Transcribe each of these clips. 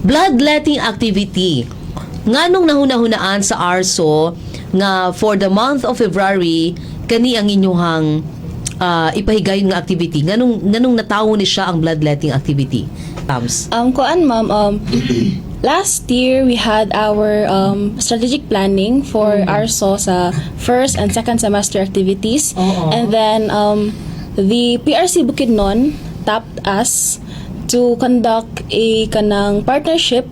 bloodletting activity. Nganong nahuna-hunaan sa ARSO nga for the month of February kani ang inyuhang ipahigayon nga activity. Nganong natawo ni siya ang bloodletting activity? Tams. Kuan ma'am, last year we had our strategic planning for ARSO sa first and second semester activities. And then the PRC Bukidnon tapped us to conduct a kanang partnership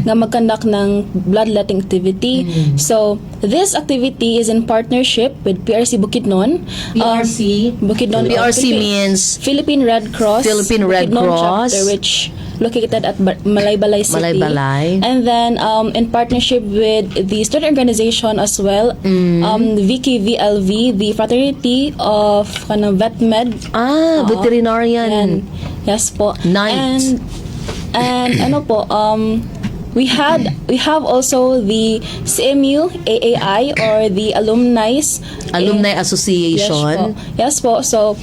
nga mag-conduct ng bloodletting activity. So, this activity is in partnership with PRC Bukidnon. PRC? Bukidnon. PRC means Philippine Red Cross. Philippine Red Bukidnon Cross. chapter, which located at Malaybalay City. Malaybalay. And then, in partnership with the student organization as well, VKVLV, the Fraternity of VetMed. Veterinarian. Yes po. Nice. And ano po, we have also the CMU AAI or the Alumni Association. Yes po. So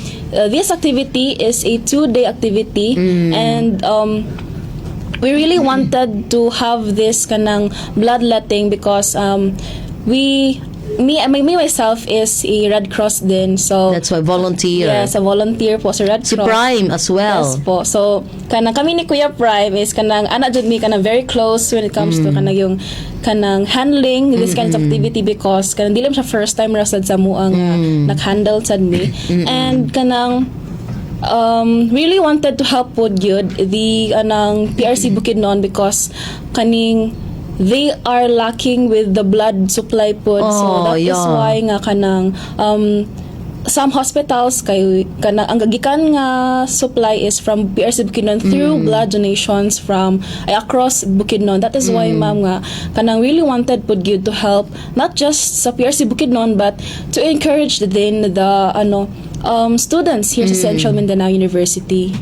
this activity is a 2-day activity, and we really wanted to have this kanang bloodletting because me myself is a Red Cross din, so That's why volunteer. yes, a volunteer po sa Red Si Cross. Prime as well. Yes po. So kanang kami ni Kuya Prime is kanang ana jud mi kanang very close when it comes to kanang yung kanang handling this kind of activity, because kanang dili siya first time ra sad sa muang nag-handle sad mi. And kanang really wanted to help pod yun the anang PRC Bukidnon, because kaning they are lacking with the blood supply pod. So that is why nga kanang some hospitals kay kanang ang gagikan nga supply is from PRC Bukidnon through blood donations from across Bukidnon. That is why ma'am nga kanang really wanted pod gyud to help not just sa PRC Bukidnon but to encourage din the students here sa Central Mindanao University.